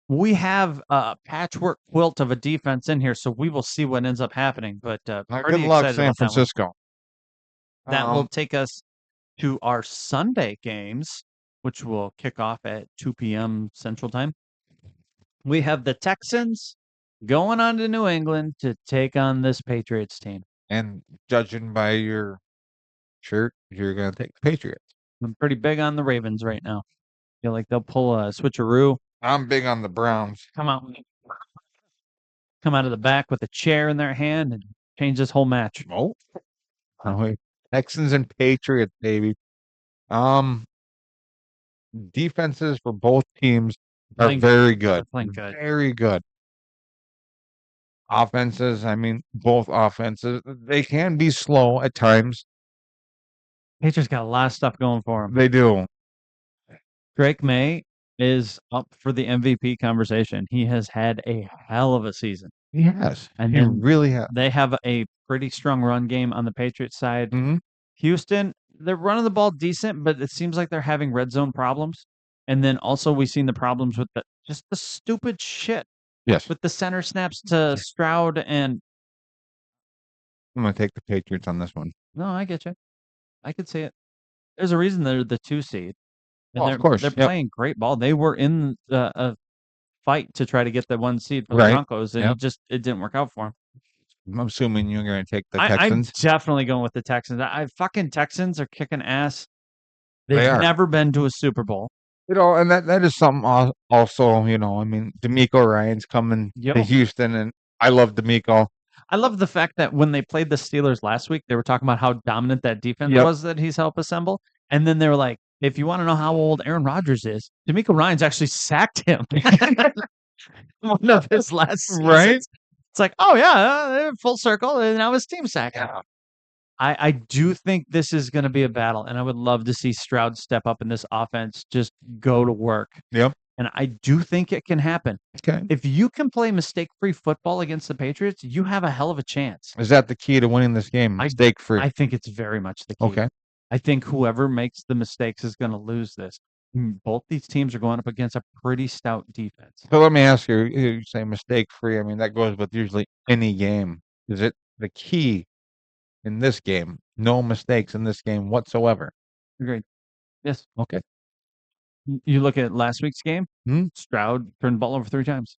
We have a patchwork quilt of a defense in here, so we will see what ends up happening. But pretty Good luck, excited San about that one. Francisco. That will take us to our Sunday games, which will kick off at 2 p.m. Central Time. We have the Texans going on to New England to take on this Patriots team. And judging by your shirt, you're going to take the Patriots. I'm pretty big on the Ravens right now. Feel like they'll pull a switcheroo. I'm big on the Browns. Come out of the back with a chair in their hand and change this whole match. Oh, wait. Texans and Patriots, baby. Defenses for both teams are Playing- very good. playing good. Very good. Offenses, I mean, both offenses, they can be slow at times. Patriots got a lot of stuff going for them. They do. Drake May is up for the MVP conversation. He has had a hell of a season. Yes. And he then really has. They have a pretty strong run game on the Patriots side. Mhm. Houston, they're running the ball decent, but it seems like they're having red zone problems. And then also we've seen the problems with just the stupid shit Yes. with the center snaps to Stroud and I'm going to take the Patriots on this one. no, I get you. I could see it. There's a reason they're the 2 seed. And of course. they're Yep. playing great ball. They were in a fight to try to get the 1 seed for the Right. Broncos, and Yep. it didn't work out for them. I'm assuming you're going to take the I'm Texans. definitely going with the Texans. Fucking Texans are kicking ass. They've They are. never been to a Super Bowl. And that is something also, I mean, D'Amico Ryan's coming Yep. to Houston, and I love D'Amico. I love the fact that when they played the Steelers last week, they were talking about how dominant that defense Yep. was that he's helped assemble. And then they were like, if you want to know how old Aaron Rodgers is, D'Amico Ryan's actually sacked him. One of his last seasons. Right? It's like, oh yeah, full circle, and now his team sacked him. I do think this is going to be a battle, and I would love to see Stroud step up in this offense, just go to work. Yep. And I do think it can happen. Okay. If you can play mistake-free football against the Patriots, you have a hell of a chance. Is that the key to winning this game? Mistake free. I think it's very much the key. Okay. I think whoever makes the mistakes is going to lose this. Both these teams are going up against a pretty stout defense. So let me ask you, you say mistake free. I mean, that goes with usually any game. Is it the key in this game? No mistakes in this game whatsoever. Agreed. Yes. Okay. You look at last week's game, Hmm? Stroud turned the ball over 3 times.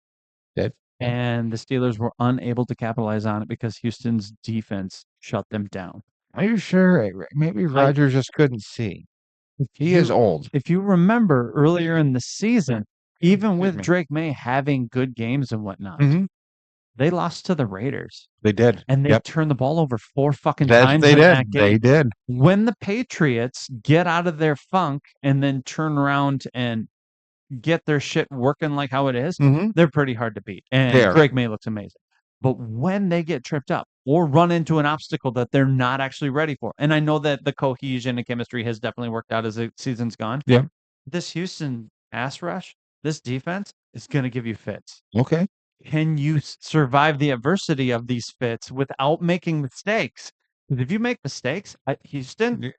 Did. And the Steelers were unable to capitalize on it because Houston's defense shut them down. Are you sure? Maybe Rodgers just couldn't see. He is old. If you remember earlier in the season, even with me. Drake May having good games and whatnot, Mhm. they lost to the Raiders. They did. And they Yep. turned the ball over 4 fucking That times they in did. that game. They did. When the Patriots get out of their funk and then turn around and get their shit working like how it is, Mhm. they're pretty hard to beat. And They are. Drake May looks amazing. But when they get tripped up or run into an obstacle that they're not actually ready for, and I know that the cohesion and chemistry has definitely worked out as the season's gone. Yeah. This Houston pass rush, this defense is going to give you fits. Okay. Can you survive the adversity of these fits without making mistakes? Because if you make mistakes, Houston,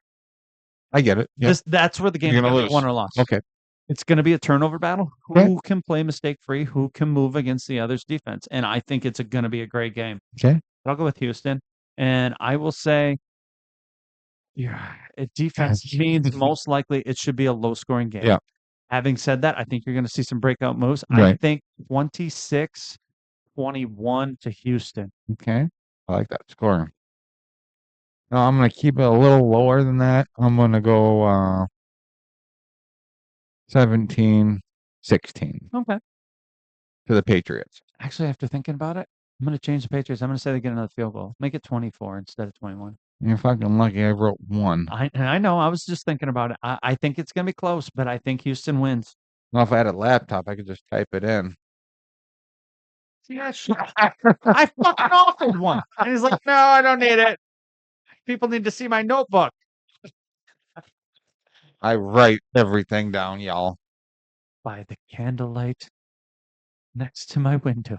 I get it. Yep. that's where the game's You're gonna going to be lose. won or lost. Okay. It's going to be a turnover battle. Okay. Who can play mistake-free? Who can move against the other's defense? And I think it's going to be a great game. Okay. But I'll go with Houston. And I will say, defense means most likely it should be a low-scoring game. Yeah. Having said that, I think you're going to see some breakout moves. I Right. think 26-21 to Houston. Okay. I like that score. No, I'm going to keep it a little lower than that. I'm going to go 17-16 Okay. to the Patriots. Actually, after thinking about it, I'm going to change the Patriots. I'm going to say they get another field goal. Make it 24 instead of 21. You're fucking lucky I wrote 1. I know. I was just thinking about it. I think it's going to be close, but I think Houston wins. Well, if I had a laptop, I could just type it in. I fucking offered one. And he's like, no, I don't need it. People need to see my notebook. I write everything down, y'all. By the candlelight next to my window.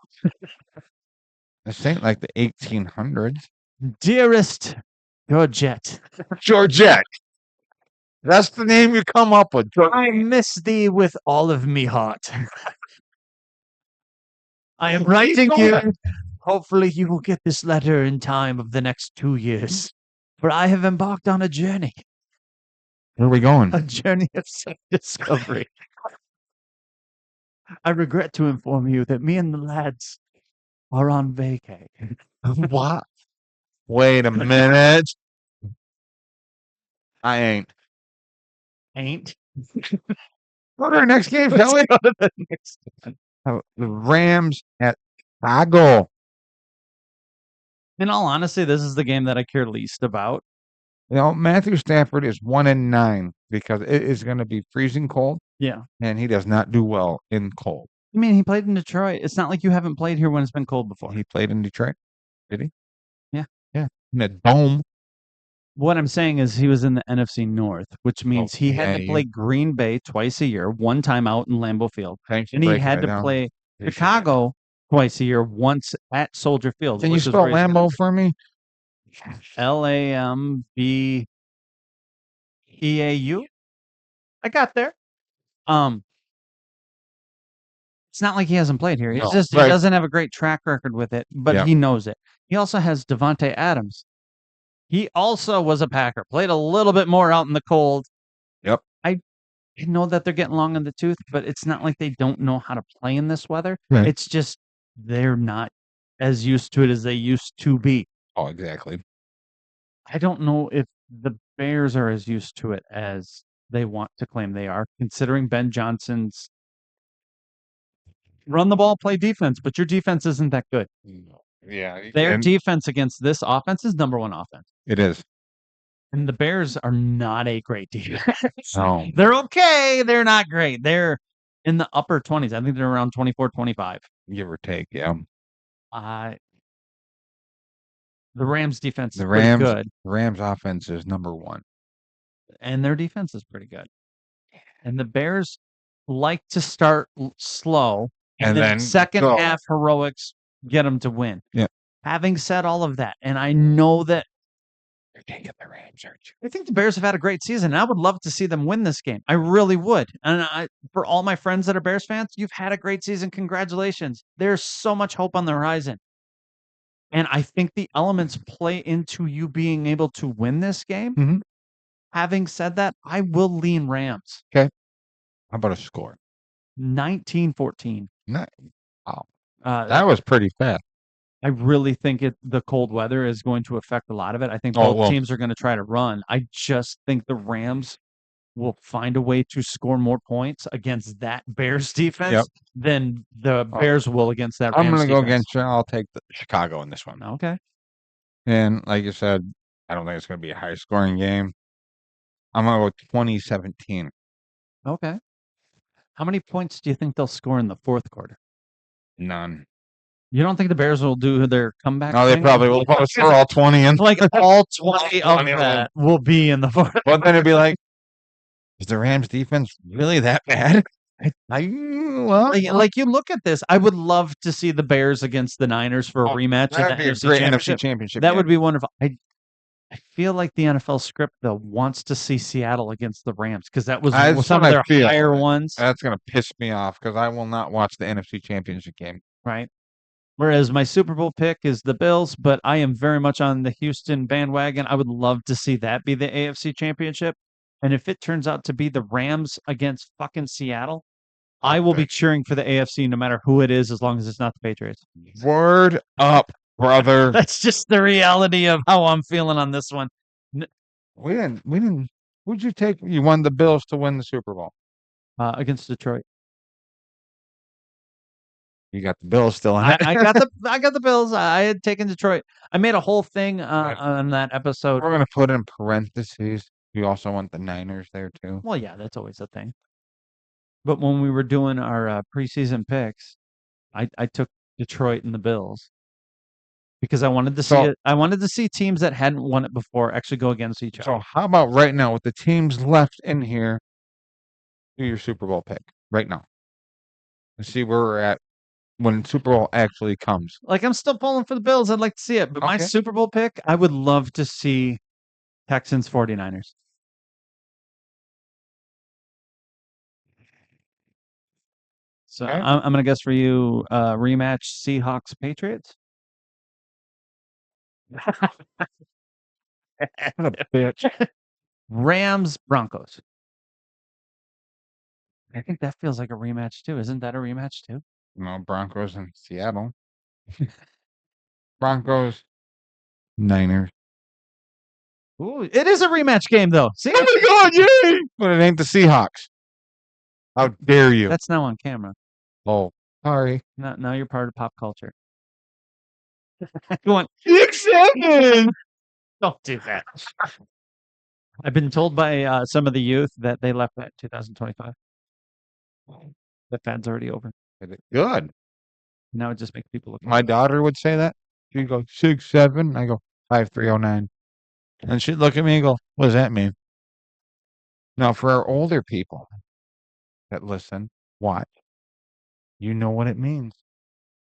This ain't like the 1800s. Dearest Georgette, Georgette. That's the name you come up with. I miss thee with all of me heart. I am writing you. Hopefully you will get this letter in time of the next 2 years. For I have embarked on a journey. Where are we going? A journey of self-discovery. I regret to inform you that me and the lads are on vacay. What? Wait a minute. I ain't. Ain't. Go to our next game, shall we? Go to the next one. The Rams at Chicago. In all honesty, this is the game that I care least about. You know, Matthew Stafford is 1-9 because it is going to be freezing cold, Yeah. and he does not do well in cold. I mean, he played in Detroit. It's not like you haven't played here when it's been cold before. He played in Detroit, did he? Yeah. Yeah, in a dome. What I'm saying is he was in the NFC North, which means he had to Okay. play Green Bay twice a year, one time out in Lambeau Field. Thanks for And he breaking had that to down. play Appreciate it. Chicago twice a year, once at Soldier Field. Can you which is spell where he's gonna Lambeau for me? Lambeau. I got there. It's not like he hasn't played here. It's No, just right. he doesn't have a great track record with it, but Yeah. he knows it. He also has Devontae Adams. He also was a Packer. Played a little bit more out in the cold. Yep. I know that they're getting long in the tooth, but it's not like they don't know how to play in this weather. Right. It's just they're not as used to it as they used to be. Oh, exactly. I don't know if the Bears are as used to it as they want to claim they are, considering Ben Johnson's run the ball, play defense, but your defense isn't that good. Yeah. Their and defense against this offense is number one offense. it is. And the Bears are not a great defense. No. They're okay. They're not great. They're in the upper 20s. I think they're around 24, 25. Give or take, yeah. The Rams defense The is pretty Rams, good, the Rams offense is number 1. and their defense is pretty good. And the Bears like to start slow, and then second go. half heroics get them to win. Yeah. Having said all of that, and I know that You're taking the Rams, aren't you? I think the Bears have had a great season. And I would love to see them win this game. I really would. And for all my friends that are Bears fans, you've had a great season. Congratulations. There's so much hope on the horizon. And I think the elements play into you being able to win this game. Mhm. Having said that, I will lean Rams. How about a score? 19-14. Wow. Uh, That was pretty fast. I really think the cold weather is going to affect a lot of it. I think Oh, both well. teams are going to try to run. I just think the Rams will find a way to score more points against that Bears defense than the Bears will against that Rams I'm going to go defense. against you. I'll take the Chicago in this one. Okay. And like you said, I don't think it's going to be a high scoring game. I'm going to go 2017. Okay. How many points do you think they'll score in the fourth quarter? None. You don't think the Bears will do their comeback? No, they thing? probably will probably score all 20 in. Like all 20 of 20 of that will be in the fourth. But then it'd be like, is the Rams defense really that bad? Well, Like you look at this, I would love to see the Bears against the Niners for a rematch in the that'd be a NFC great Championship. NFC Championship. That game. would be wonderful. I feel like the NFL script though wants to see Seattle against the Rams because that was That's some what of I their feel. higher ones, That's gonna piss me off because I will not watch the NFC Championship game. right? Whereas my Super Bowl pick is the Bills, but I am very much on the Houston bandwagon. I would love to see that be the AFC Championship. And if it turns out to be the Rams against fucking Seattle, I will be cheering for the AFC no matter who it is, as long as it's not the Patriots. Word up, brother. That's just the reality of how I'm feeling on this one. We didn't. Who'd you take? You won the Bills to win the Super Bowl. Against Detroit. You got the Bills still in it. I got the Bills. I had taken Detroit. I made a whole thing on that episode. We're gonna put in parentheses. We also want the Niners there too. Well, yeah, that's always a thing. But when we were doing our preseason picks, I took Detroit and the Bills because I wanted to see it. I wanted to see teams that hadn't won it before actually go against each other. So how about right now with the teams left in here? Do your Super Bowl pick right now. Let's see where we're at when Super Bowl actually comes. Like I'm still pulling for the Bills. I'd like to see it, but my Okay. Super Bowl pick, I would love to see Texans 49ers. So Okay. I'm gonna guess for you rematch Seahawks Patriots. What a bitch. Rams Broncos. I think that feels like a rematch too. Isn't that a rematch too? No, Broncos in Seattle. Broncos, Niners. Ooh, it is a rematch game though. See, Oh my God, yay! But it ain't the Seahawks. How dare you? that's now on camera. Oh, sorry. Now you're part of pop culture. Going, 6-7. don't do that. I've been told by some of the youth that they left at 2025. The fad's already over. Good. Now it just makes people look. My daughter would say that. She'd go 6-7. I go 5309. And she'd look at me and go, "What does that mean?" Now, for our older people that listen, watch, you know what it means.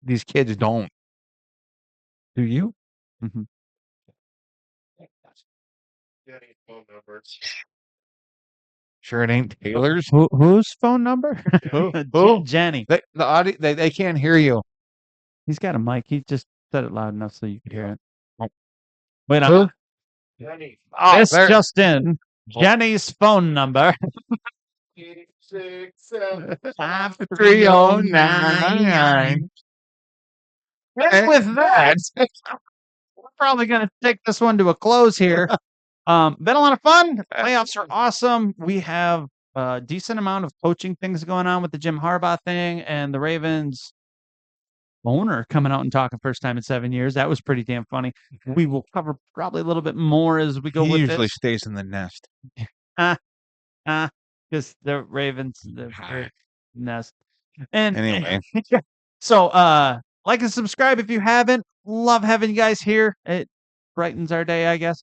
These kids don't. Do you? Mhm. Sure, it ain't Taylor's. Whose phone number? Who? Jenny. They can't hear you. He's got a mic. He just said it loud enough so you could hear it. Oh. Wait, Who? Oh, this there. just in. Jenny's phone number. 5309. And with that, we're probably going to take this one to a close here. Been a lot of fun. Playoffs are awesome. We have a decent amount of coaching things going on with the Jim Harbaugh thing and the Ravens owner coming out and talking first time in 7 years. That was pretty damn funny. We will cover probably a little bit more as we go He with usually this. stays in the nest. Because the Ravens, the nest. And Anyway. so like and subscribe if you haven't. Love having you guys here. It brightens our day, I guess.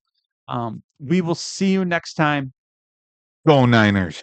We will see you next time. Go Niners.